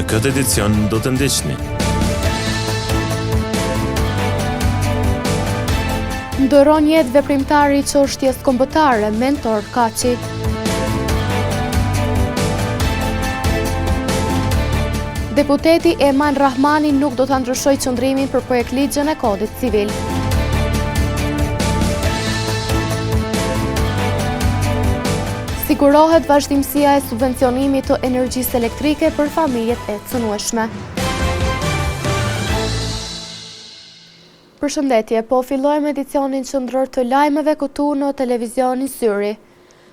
Në këtë edicion do të ndiqni. Ndëron jetë veprimtari i çështjes kombëtare, Mentor Kaçi. Deputeti Eman Rahmani nuk do të ndryshojë qëndrimin për projekt ligjën e Kodit Civil. Sigurohet vazhdimësia e subvencionimit të energjisë elektrike për familjet e cënueshme. Përshëndetje, po fillojmë edicionin qendror të lajmeve këtu në televizionin Syri.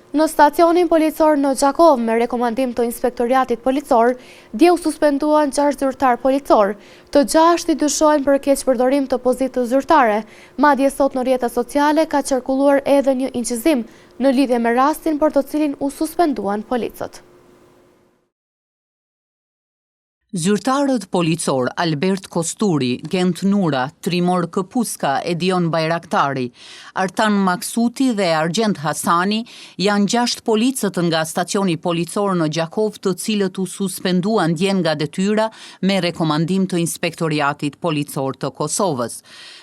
Në stacionin policor në Gjakov, me rekomandim të inspektoriatit policor, dje u suspenduan 6 zyrtar policor. Të 6 dyshohen për keqpërdorim të pozitës zyrtare. Madje sot në rrjetet sociale ka qarkulluar edhe një incizim në lidhje me rastin për të cilin u suspenduan policët. Zyrtarët policor Albert Kosturi, Gent Nura, Trimor Këpuska, Edion Bajraktari, Artan Maksuti dhe Argjend Hasani janë 6 policët nga stacioni policor në Gjakov të cilët u suspenduan dje nga detyra me rekomandim të inspektoriatit policor të Kosovës.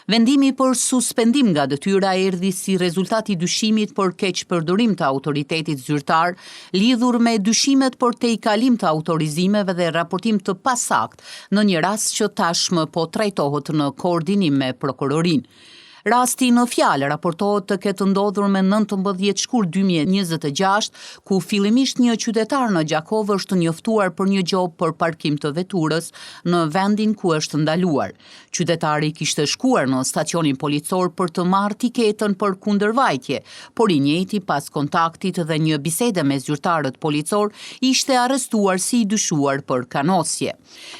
Vendimi për suspendim nga detyra erdhi si rezultat i dyshimit për keqpërdorim të autoritetit zyrtar, lidhur me dyshimet për tejkalim të autorizimeve dhe raportim të pasakt në një rast që tashmë po trajtohet në koordinim me prokurorinë. Rasti në fjalë raportohet të ketë ndodhur me 19 shkurt 2026, ku fillimisht një qytetar në Gjakov është njoftuar për një gjop për parkim të veturës në vendin ku është ndaluar. Qytetari kishte shkuar në stacionin policor për të marrë tiketën për kundërvajtje, por i njëjti pas kontaktit dhe një bisede me zyrtarët policor ishte arrestuar si i dyshuar për kanosje.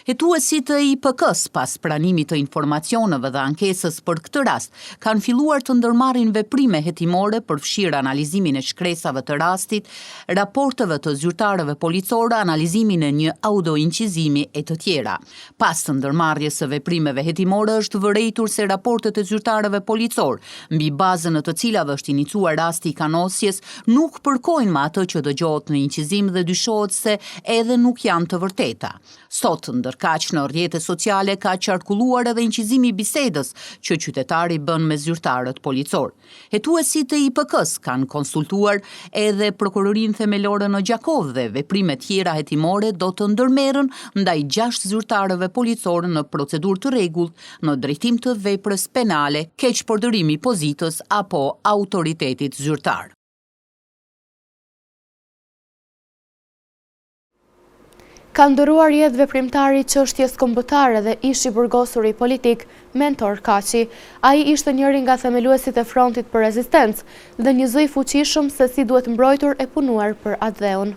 Hetuesit e IPK-s pas pranimit të informacioneve dhe ankesës për këtë rast kanë filluar të ndërmarrin veprime hetimore për fshirë analizimin e shkresave të rastit, raporteve të zyrtarëve policore, analizimin e një audioincizimi e të tjera. Pas të ndërmarrjes së veprimeve hetimore është vërejtur se raportet e zyrtarëve policor, mbi bazën në të cilave është inicuar rasti i kanosjes, nuk përkojnë me atë që dëgjohet në incizim dhe dyshohet se edhe nuk janë të vërteta. Sot, ndërkaq në rrjetet sociale ka qarkulluar edhe incizimi i bisedës që qytetari bën me zyrtarët policor. Hetuesit e IPK-s kanë konsultuar edhe prokurorinë themelore në Gjakov dhe veprime tjera hetimore do të ndërmerren ndaj 6 zyrtarëve policor në procedurë të rregullt në drejtim të veprës penale, keqpërdorimi i pozitës apo autoritetit zyrtar. Ka ndëruar jetë veprimtari i çështjes kombëtare dhe ish i burgosur i politik, Mentor Kaçi. Ai ishte njëri nga themeluesit e frontit për rezistencë dhe një zë i fuqishëm se si duhet mbrojtur e punuar për atë dheun.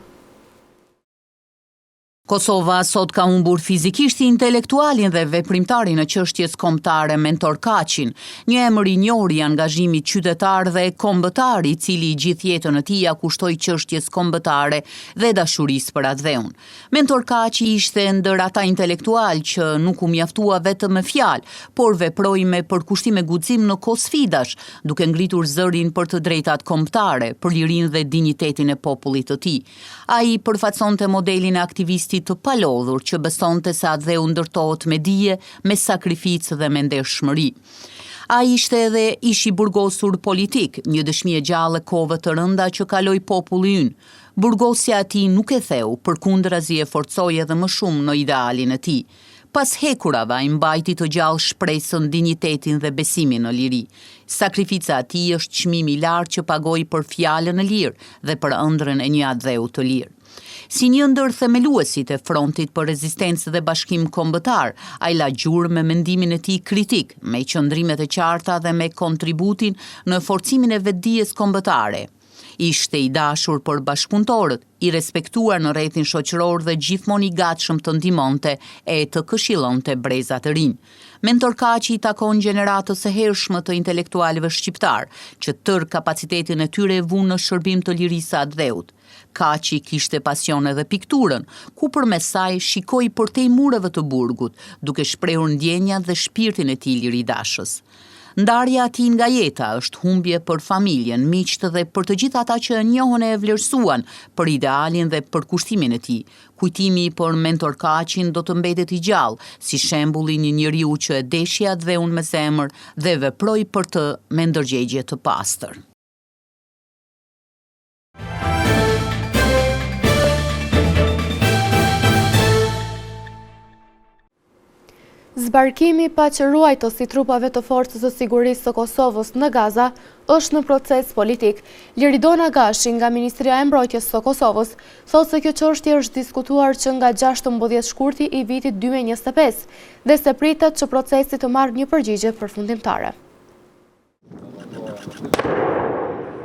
Kosova sot ka humbur fizikisht intelektualin dhe veprimtarin në çështjes kombëtare Mentor Kaçin, një emër i njohur i angazhimit qytetar dhe kombëtar i cili gjithë jetën e tij ia kushtoi çështjes kombëtare dhe dashurisë për atë dheun. Mentor Kaçi ishte ndër ata intelektual që nuk u mjaftua vetëm me fjalë, por veproi me përkushtim e guxim në kohë sfidash, duke ngritur zërin për të drejtat kombëtare, për lirinë dhe dinjitetin e popullit të tij. Ai përfaconte modelin e aktivistit të palodhur që besonte se atë dheu ndërtohet me dije, me sakrificë dhe me ndershmëri. Ai ishte edhe ish i burgosur politik, një dëshmi e gjallë kohëve të rënda që kaloi populli ynë. Burgosja e tij nuk e theu, përkundrazi e forcoi edhe më shumë në idealin e tij. Pas hekurave ai mbajti të gjallë shpresën, dinjitetin dhe besimin në liri. Sakrifica e tij është çmimi i lartë që pagoi për fjalën e lirë dhe për ëndrrën e një atdheu të lirë. Si një ndër themeluesit e frontit për rezistencë dhe bashkim kombëtar, ai la gjurmë me mendimin e tij kritik, me qëndrimet e qarta dhe me kontributin në forcimin e vetdijes kombëtare. Ishte i dashur për bashkëpunëtorët, i respektuar në rrethin shoqëror dhe gjithmonë i gatshëm të ndihmonte e të këshillonte breza të rinj. Mentor Kaçi i takon gjeneratës së hershme të intelektualëve shqiptar, që tërë kapacitetin e tyre e vunë në shërbim të lirisë së atdheut. Kaçi kishte pasion edhe pikturën, ku përmes saj shikoi përtej mureve të burgut, duke shprehur ndjenjat dhe shpirtin e tij liridashës. Ndarja e tij nga jeta është humbje për familjen, miqtë dhe për të gjithë ata që njohën e vlerësuan për idealin dhe për kushtimin e tij. Kujtimi për Mentor Kaqin do të mbetet i gjallë, si shembulli një njeriu që e deshja dheun me zemër dhe veproi për të me ndërgjegje të pastër. Zbarkimi pa qëruajtës i trupave të forcës së sigurisë së Kosovës në Gaza është në proces politik. Liridona Gashi nga Ministria e Mbrojtjes së Kosovës thotë se kjo çështje është diskutuar që nga 16 shkurti i vitit 2025 dhe se pritet që procesi të marrë një përgjigje përfundimtare.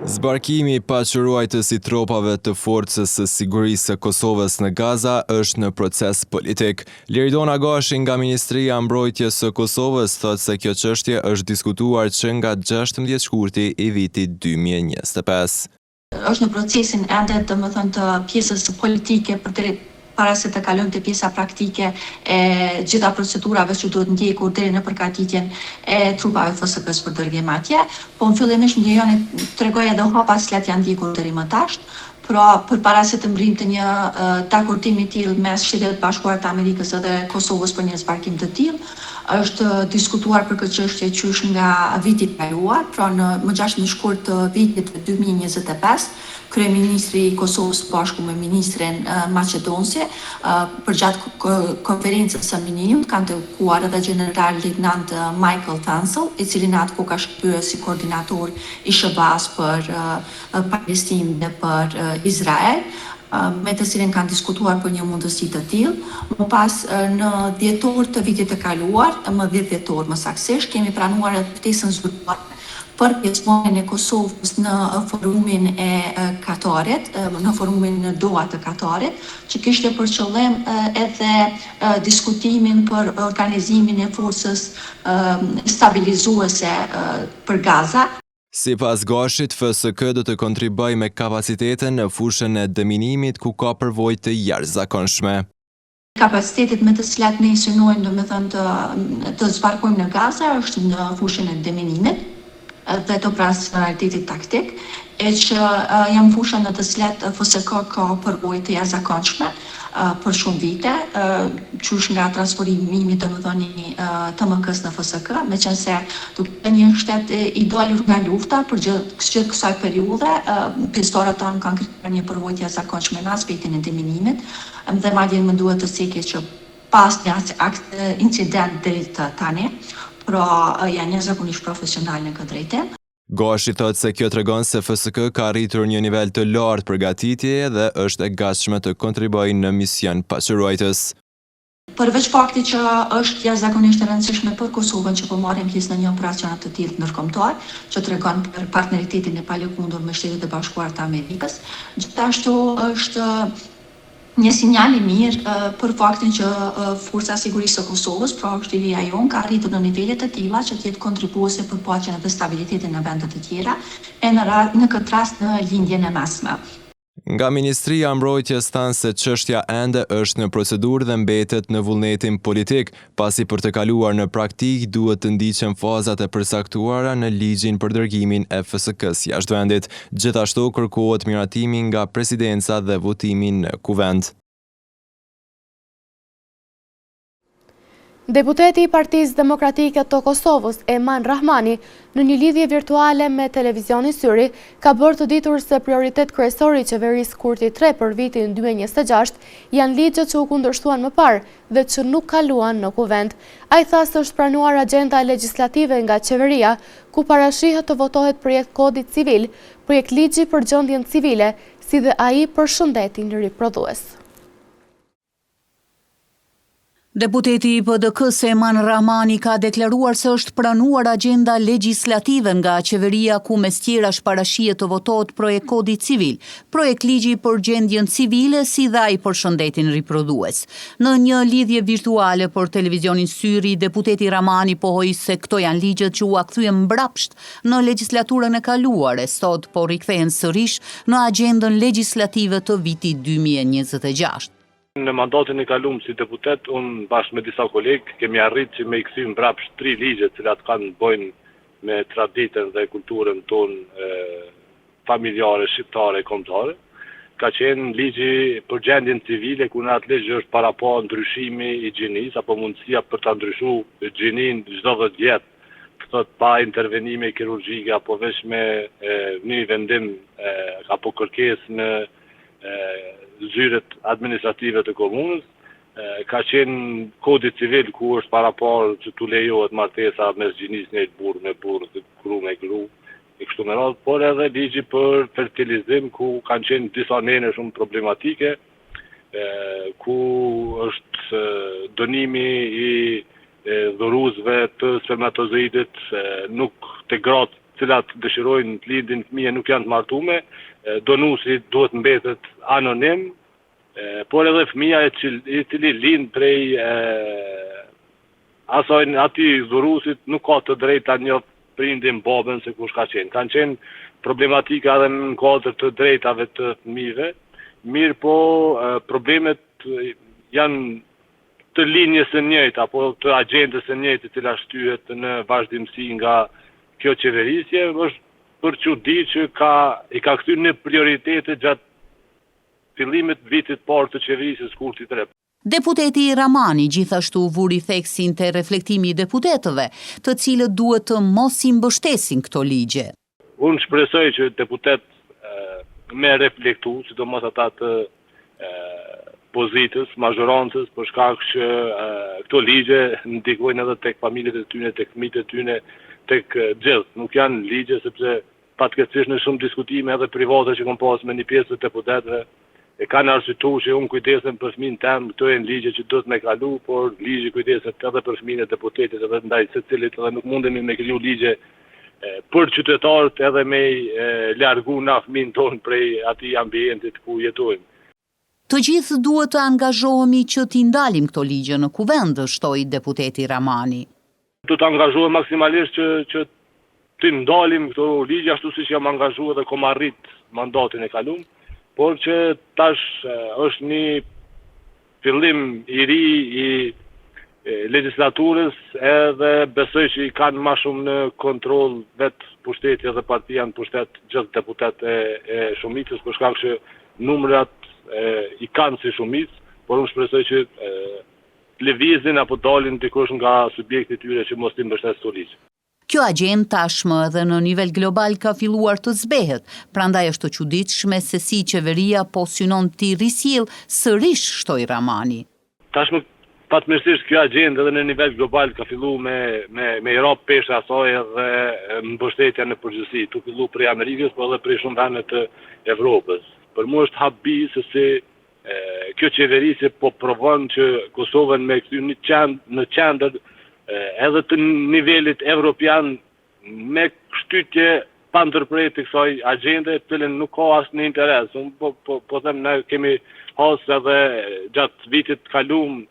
Zbarkimi pa qëruajtës i tropave të forcës së sigurisë së Kosovës në Gaza është në proces politik. Liridona Gashi nga Ministria e Mbrojtjes së Kosovës thotë se kjo çështje është diskutuar që nga 16 shkurti i vitit 2025. Është në procesin ende të pjesës politike para se të kalojmë te pjesa praktike e gjitha procedurave që duhet ndjekur deri në përgatitjen e trupave FSK-s për dërgim atje, po në fillimisht më lejoni t'rregoj edhe hapa cilat janë ndjekur deri më tash. Pra, përpara se të mbrinte një dakordim i tillë mes Shtetit Bashkuar të Amerikës dhe Kosovës për një zbarkim të tillë, është diskutuar për këtë çështje qysh nga viti i kaluar, pra në më 16 shkurt të vitit 2025, kryeministri i Kosovës bashku me ministren maqedonse përgjatë konferencës së minimit kanë të kuar edhe general lejtnant Michael Tansel, i cili natë ku ka shkëpyer si koordinator i SHBA-s për Palestinë dhe për Izrael, me të cilin kanë diskutuar për një mundësi të tillë. Më pas në dhjetor të vitit të kaluar, më 10 dhjetor më saktësisht, kemi pranuar ftesën zyrtare për pjesëmarrjen e Kosovës në forumin e Katarit, në forumin në Doha të Katarit, që kishte për qëllim edhe diskutimin për organizimin e forcës stabilizuese për Gaza. Sipas Gashit, FSK do të kontribuojë me kapacitetin në fushën e deminimit ku ka përvojë të jashtëzakonshme. Kapacitetet me të cilat ne synojmë të zbarkojmë në Gaza është në fushën e deminimit dhe të operacionalitetit taktik, e që janë fusha në të cilat FSK ka përvojë të jashtëzakonshme për shumë vite, qysh nga transformimi të TMK-s në FSK, meqense duke një shtet i dalur nga lufta për gjithë kësaj periudhe, pjesëtarët tanë kanë kryer një përvojë të jashtëzakonshme në aspektin e deminimit, dhe madje më duhet të seki që pas një incident deri tani, pra janë jashtëzakonisht profesional në këtë drejtim. Gashi thotë se kjo tregon se FSK ka arritur një nivel të lartë përgatitjeje dhe është e gatshme të kontribuojë në mision paçruajtës. Përveç faktit që është jashtëzakonisht e rëndësishme për Kosovën që po marrim pjesë në një operacion të tillë ndërkombëtar, që tregon për partneritetin e palëkundur me Shtetet e Bashkuara të Amerikës, gjithashtu është një sinjal i mirë për faktin që Forca e Sigurisë së Kosovës, pra ushtria jon, ka arritur në nivele të tilla që të jetë kontribuese për paqen dhe stabilitetin në vende të tjera, e në këtë rast në lindjen e mesme. Nga Ministria e Mbrojtjes thanë se çështja ende është në procedurë dhe mbetet në vullnetin politik, pasi për të kaluar në praktik duhet të ndiqen fazat e përcaktuara në ligjin për dërgimin e FSK-s jashtë vendit. Gjithashtu kërkohet miratimi nga presidenca dhe votimi në kuvend. Deputeti i Partisë Demokratike të Kosovës, Eman Rahmani, në një lidhje virtuale me televizionin Syri, ka bërë të ditur se prioritet kryesor i qeverisë Kurti 3 për vitin 2026 janë ligjet që u kundërshtuan më parë dhe që nuk kaluan në kuvend. Ai tha se është pranuar agjenda legjislative nga qeveria, ku parashihet të votohet projekt kodit civil, projekt ligji për gjendjen civile, si dhe ai për shëndetin riprodhues. Deputeti i PDK-s Eman Rahmani ka deklaruar se është pranuar agjenda legjislative nga qeveria ku mes tjerash parashihet të votohet projekt kodi civil, projekt ligji për gjendjen civile si dhe ai për shëndetin riprodhues. Në një lidhje virtuale për televizionin Syri, deputeti Rahmani pohoi se këto janë ligjet që u akthyen mbrapsht në legjislaturën e kaluar e sot po rikthehen sërish në agjendën legjislative të vitit 2026. Në mandatin e kaluar si deputet, unë bashkë me disa kolegë kemi arritur që me i kthym mbrapsht 3 ligje të cilat kanë bojnë me traditën dhe kulturën tonë familjare, shqiptare e kombëtare. Ka qenë ligji për gjendjen civile, ku në atë ligj është para pa ndryshimi i gjinisë, apo mundësia për ta ndryshuar gjinin çdo 10 vjet, thot pa intervenime kirurgjike apo veç me një vendim apo kërkesë në zyret administrative të komunës. Ka qenë kodi civil ku është para parë që tu lejohet martesa mes gjinisë në burr me burr, gru me gru, e kështu me radhë, por edhe ligji për fertilizim ku kanë qenë disa nene shumë problematike, ku është dënimi i dhuruzve të spermatozoidit nuk të gratë cilat dëshirojnë të lindin fëmijë nuk janë të martume, donusi duhet mbetet anonim, por edhe fëmija i cili lind prej aty dhurusit nuk ka të drejta një prindin babën se kush ka qenë. Kanë qenë problematika edhe në kuadër të drejtave të fëmijëve, mirë po problemet janë të linjës së njëjtë apo të agjendës së njëjtë e cila shtyhet në vazhdimsi nga kjo qeverisje, është për çudi që i ka kthyer në prioritete gjatë fillimit vitit parë të qeverisjes kurthi të re. Deputeti Ramani gjithashtu vuri theksin të reflektimi i deputetëve, të cilët duhet të mos i mbështesin këto ligje. Unë shpresoj që deputet me reflektu, sidomos ata të pozitës, mazhorancës, për shkak që këto ligje ndikojnë edhe tek familjet e tyre, tek fëmijët e tyre, tek gjithë. Nuk janë ligje sepse fatkeqësisht në shumë diskutime edhe private që kam pas me një pjesë të deputetëve e kanë arsyetuar që unë kujdesem për fëmijën tim, këto janë ligje që duhet me kalu, por ligji kujdeset edhe për fëmijën e deputetit edhe ndaj secilit, edhe nuk mundemi me kriju ligje për qytetarët edhe me largu na fëmijën tonë prej atij ambientit ku jetojmë. Të gjithë duhet të angazhohemi që t'i ndalim këto ligje në kuvend, shtoi deputeti Ramani. Du të angazhohem maksimalisht që t'i ndalim këto ligje ashtu siç jam angazhuar dhe kom arrit mandatin e kaluar, por që tash është një fillim i ri i legjislaturës edhe besoj që i kanë ma shumë në kontroll vetë pushteti edhe partia në pushtet gjithë deputet e shumicës, për shkak që numrat i kanë si shumicë, por unë shpresoj që lëvizin apo dalin dikush nga subjekti tyre që mos t'i mbështesin këto ligje. Kjo agjendë tashmë edhe në nivel global ka filluar të zbehet, prandaj është të çuditshme se si qeveria po synon t'i risjell sërish, shtoi Ramani. Tashmë fatmirësisht kjo agjendë edhe në nivel global ka filluar me Europë peshë asaj edhe mbështetja në përgjithësi, tu fillu prej Amerikës, por edhe prej shumë vende të Evropës. Për mua është habi se si kjo qeverisje po provon që Kosovën me kthy në qendër edhe të nivelit evropian me shtytje pa ndërprerje të kësaj agjende, të cilën nuk ka asnjë interes. Unë po them ne kemi hasë edhe gjatë vitit kaluar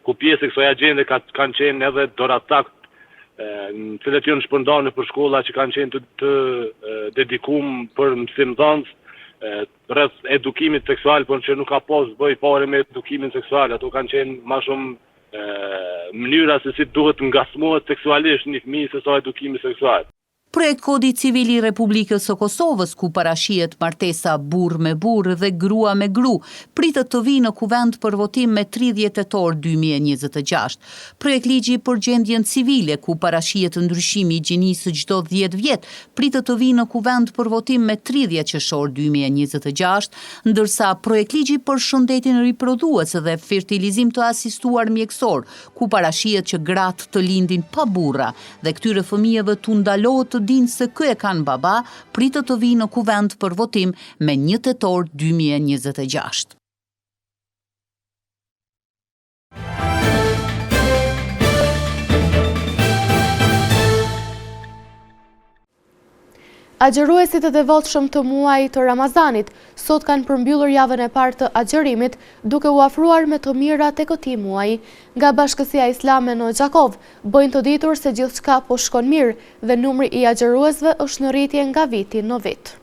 ku pjesë e kësaj agjende kanë qenë edhe doracakt në cilët janë shpërndarë për shkolla që kanë qenë të dedikuar për mësimdhënës rreth edukimit seksual, por që nuk ka pas bëj fare me edukimin seksual, ato kanë qenë më shumë mënyra se si duhet ngasmohet seksualisht një fëmijë se sa edukimi seksual. Projekt Kodi Civil i Republikës së Kosovës, ku parashihet martesa burr me burr dhe grua me gru, pritet të vijë në kuvend për votim me 30 tetor 2026. Projekt ligji për gjendjen civile, ku parashihet ndryshimi i gjinisë çdo 10 vjet, pritet të vijë në kuvend për votim me 30 qershor 2026, ndërsa projekt ligji për shëndetin riprodhues dhe fertilizim të asistuar mjekësor, ku parashihet që gratë të lindin pa burra dhe këtyre fëmijëve t'u ndalohet të dinë se kë e kanë baba, pritet të vijë në kuvend për votim me 1 tetor 2026. Agjëruesit e devotshëm të muajit të Ramazanit sot kanë përmbyllur javën e parë të agjërimit, duke u afruar me të mirat e këtij muaji. Nga Bashkësia Islame në Xhakov bëjnë të ditur se gjithçka po shkon mirë dhe numri i agjëruesve është në rritje nga viti në vit.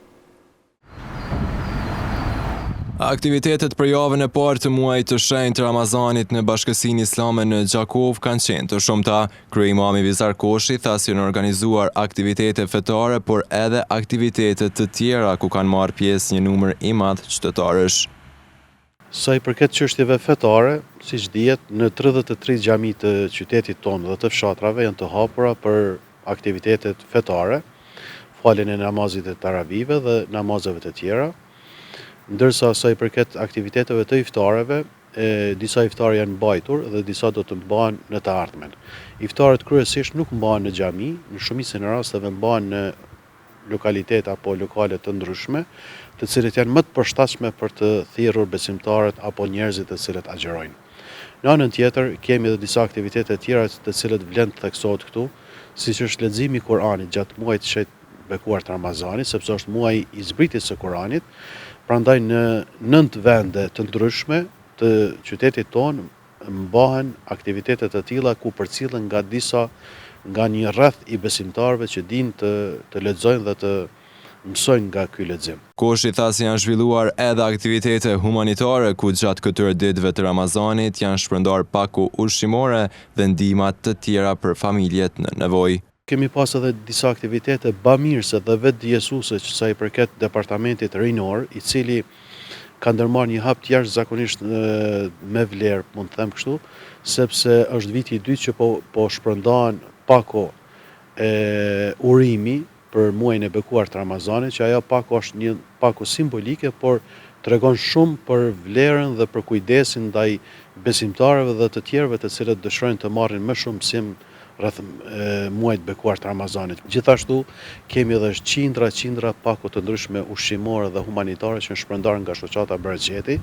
Aktivitetet për javën e parë të muajit të shenjtë të Ramazanit në Bashkësinë Islame në Gjakov kanë qenë të shumta. Kryeimami Vizar Koshi tha se janë organizuar aktivitete fetare, por edhe aktivitete të tjera ku kanë marrë pjesë një numër i madh qytetarësh. Sa i përket çështjeve fetare, siç dihet, në 33 xhami të qytetit tonë dhe të fshatrave janë të hapura për aktivitetet fetare, faljen e namazit të taravive dhe namazeve të tjera. Ndërsa sa i përket aktiviteteve të iftareve, disa iftare janë mbajtur dhe disa do të mbahen në të ardhmen. Iftarët kryesisht nuk mbahen në xhami, në shumicën e rasteve mbahen në lokalitet apo lokale të ndryshme, të cilët janë më të përshtatshme për të thirrur besimtarët apo njerëzit të cilët agjerojnë. Në anën tjetër, kemi edhe disa aktivitete të tjera të cilët vlen të theksohet këtu, siç është leximi i Kuranit gjatë muajit të shenjtë bekuar të Ramazanit, sepse është muaji i zbritjes së Kuranit. Prandaj në 9 vende të ndryshme të qytetit tonë mbahen aktivitete të tilla ku përcillen nga një rreth i besimtarëve që dinë të lexojnë dhe të mësojnë nga ky lexim. Koshi tha se janë zhvilluar edhe aktivitete humanitare ku gjatë këtyre ditëve të Ramazanit janë shpërndar pako ushqimore dhe ndihma të tjera për familjet në nevojë. Kemi pas edhe disa aktivitete bamirëse dhe vetëdijësuese që sa i përket departamentit rinor, i cili ka ndërmarrë një hap të jashtëzakonisht me vlerë, mund të them kështu, sepse është viti i dytë që po shpërndahen pako urimi për muajin e bekuar të Ramazanit, që ajo pako është një pako simbolike, por tregon shumë për vlerën dhe për kujdesin ndaj besimtarëve dhe të tjerëve të cilët dëshirojnë të marrin më shumë mësim rreth muajit bekuar të Ramazanit. Gjithashtu kemi edhe qindra pako të ndryshme ushqimore dhe humanitare që janë shpërndarë nga shoqata Berxheti,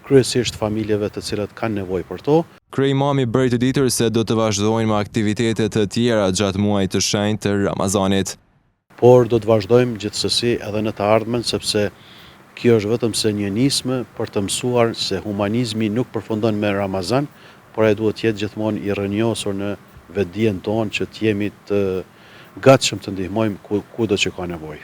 kryesisht familjeve të cilat kanë nevojë për to. Kryeimami bëri të ditur se do të vazhdojnë me aktivitete të tjera gjatë muajit të shenjtë të Ramazanit. Por do të vazhdojmë gjithsesi edhe në të ardhmen, sepse kjo është vetëm se një nismë për të mësuar se humanizmi nuk përfundon me Ramazan, por ai duhet të jetë gjithmonë i rrënjosur në vetdijen tonë që të jemi të gatshëm të ndihmojmë kudo që ka nevojë.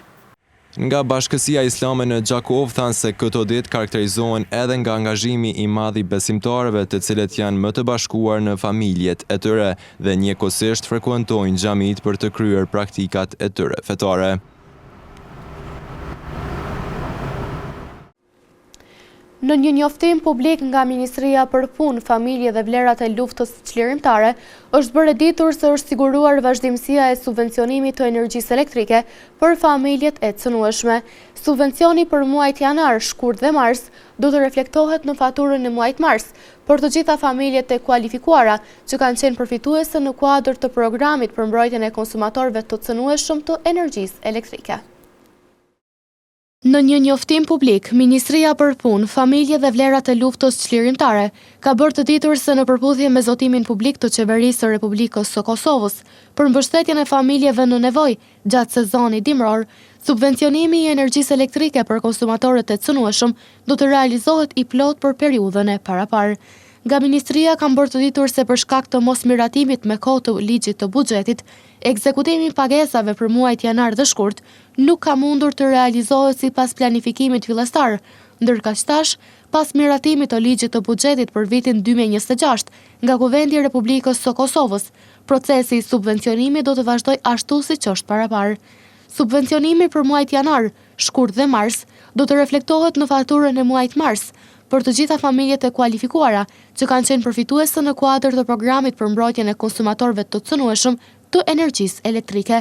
Nga Bashkësia Islame në Gjakov thanë se këto ditë karakterizohen edhe nga angazhimi i madh i besimtarëve të cilët janë më të bashkuar në familjet e tyre dhe njëkohësisht frekuentojnë xhamit për të kryer praktikat e tyre fetare. Në një njoftim publik nga Ministria për Punë, Familje dhe Vlerat e Luftës Çlirimtare, është bërë ditur se është siguruar vazhdimësia e subvencionimit të energjisë elektrike për familjet e cënueshme. Subvencioni për muajt janar, shkurt dhe mars do të reflektohet në faturën e muajit mars për të gjitha familjet e kualifikuara që kanë qenë përfituese në kuadër të programit për mbrojtjen e konsumatorëve të cënueshëm të energjisë elektrike. Në një njoftim publik, Ministria për Punë, Familje dhe Vlerat e Luftës Çlirimtare ka bërë të ditur se në përputhje me zotimin publik të Qeverisë së Republikës së Kosovës për mbështetjen e familjeve në nevojë gjatë sezonit dimror, subvencionimi i energjisë elektrike për konsumatorët e cënueshëm do të realizohet i plot për periudhën e paraparë. Nga Ministria kanë bërë të ditur se për shkak të mosmiratimit me kohë të ligjit të buxhetit, ekzekutimi i pagesave për muajt janar dhe shkurt nuk ka mundur të realizohet sipas planifikimit fillestar, ndërkaq tash, pas miratimit të ligjit të buxhetit për vitin 2026 nga Kuvendi i Republikës së Kosovës, procesi i subvencionimit do të vazhdojë ashtu siç është paraparë. Subvencionimi për muajt janar, shkurt dhe mars do të reflektohet në faturën e muajit mars për të gjitha familjet e kualifikuara që kanë qenë përfituese në kuadër të programit për mbrojtjen e konsumatorëve të cënueshëm të energjisë elektrike.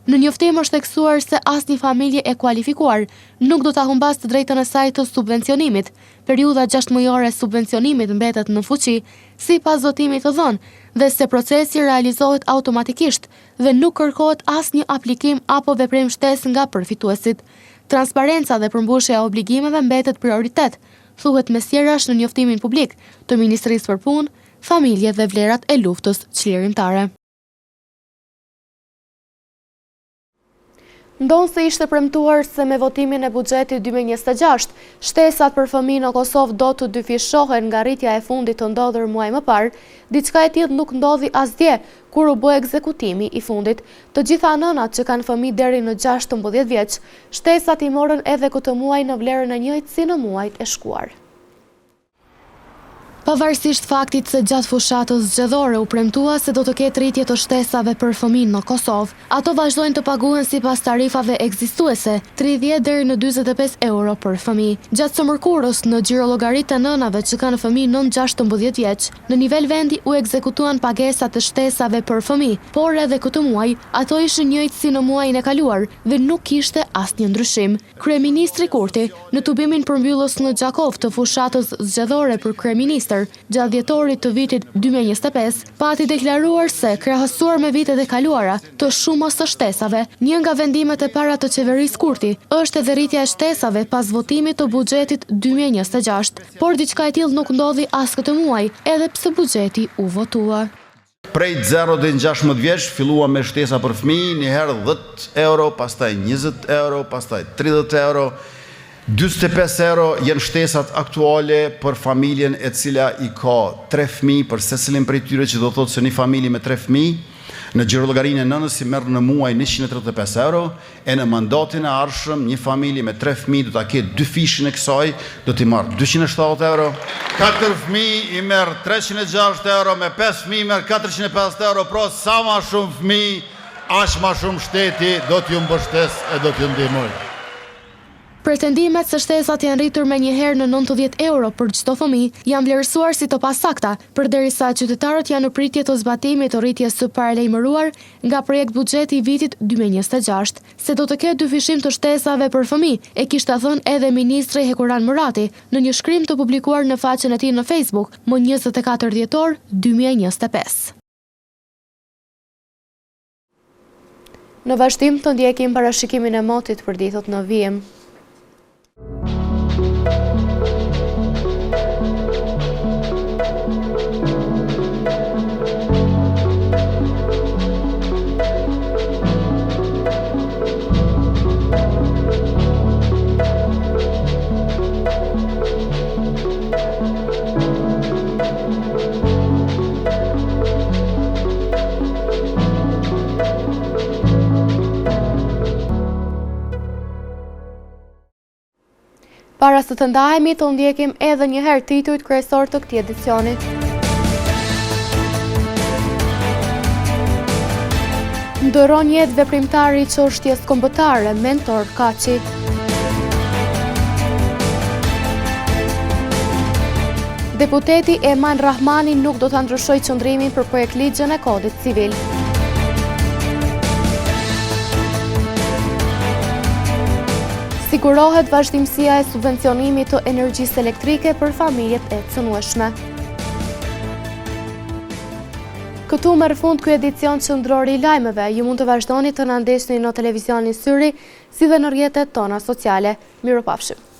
Në njoftim është theksuar se asnjë familje e kualifikuar nuk do ta humbas të drejtën e saj të subvencionimit. Periudha 6 muajore e subvencionimit mbetet në fuqi sipas zotimit të dhënë dhe se procesi realizohet automatikisht dhe nuk kërkohet asnjë aplikim apo veprim shtesë nga përfituesit. Transparenca dhe përmbushja e obligimeve mbetet prioritet, thuhet mesjerash në njoftimin publik të Ministrisë për Punë, Familje dhe Vlerat e Luftës Çlirimtare. Ndonë se ishte premtuar se me votimin e buxhetit 2026, shtesat për fëmijë në Kosovë do të dyfishohen nga rritja e fundit të ndodhur muaj më parë, diçka e tillë nuk ndodhi asdje kur u bë ekzekutimi i fundit. Të gjitha nënat që kanë fëmijë deri në 16 vjeç, shtesat i morën edhe këtë muaj në vlerën e njëjtë si në muajt e shkuar. Pavarësisht faktit se gjatë fushatës zgjedhore u premtua se do të ketë rritje të shtesave për fëmijë në Kosovë, ato vazhdojnë të paguhen sipas tarifave ekzistuese, 30 deri në 45 euro për fëmijë. Gjatë së mërkurës, në xhirollogarit të nënave që kanë fëmijë nën 16 vjeç, në nivel vendi u ekzekutuan pagesat të shtesave për fëmijë, por edhe këtë muaj ato ishin njëjtë si në muajin e kaluar dhe nuk kishte asnjë ndryshim. Kryeministri Kurti, në tubimin përmbyllës në Gjakov të fushatës zgjedhore për kryeminist gjatë dhjetorit të vitit 2025, pati deklaruar se, krahasuar me vitet e kaluara të shumës së shtesave, një nga vendimet e para të qeverisë Kurti është edhe rritja e shtesave pas votimit të buxhetit 2026, por diçka e tillë nuk ndodhi as këtë muaj, edhe pse buxheti u votua. Prej 0 deri në 16 vjeç fillua me shtesa për fëmijë, një herë 10 euro, pastaj 20 euro, pastaj 30 euro. 25 euro janë shtesat aktuale për familjen e cila i ka 3 fëmijë, për secilin prej tyre, që do thotë se një familje me 3 fëmijë, në xhirollogarin e nënës i merr në muaj 135 euro, e në mandatin e ardhshëm një familje me 3 fëmijë do ta ketë 2 fishin e kësaj, do t'i marr 270 euro. 4 fëmijë i merr 360 euro, me 5 fëmijë merr 450 euro, pra sa më shumë fëmijë, aq më shumë shteti do t'ju mbështes e do t'ju ndihmoj. Pretendimet se shtesat janë rritur me njëherë në 90 euro për çdo fëmijë janë vlerësuar si të pasakta, përderisa qytetarët janë në pritje të zbatimit të rritjes së paralajmëruar nga projekt buxheti i vitit 2026. Se do të ketë dyfishim të shtesave për fëmijë, e kishte thënë edhe ministri Hekuran Murati në një shkrim të publikuar në faqen e tij në Facebook më 24 dhjetor 2025. Në vazhdim të ndjekim parashikimin e motit për ditët në vijim. Para se të ndahemi, të ndjekim edhe një herë titujt kryesor të këtij edicioni. Ndëron jetë veprimtari i çështjes kombëtare, Mentor Kaçi. Deputeti Eman Rahmani nuk do ta ndryshojë qëndrimin për projekt ligjin e Kodit Civil. Sigurohet vazhdimësia e subvencionimit të energjisë elektrike për familjet e cënueshme. Këtu merr fund ky edicion qendror i lajmeve. Ju mund të vazhdoni të na ndjeni në televizionin Syri, si dhe në rrjetet tona sociale. Mirupafshim.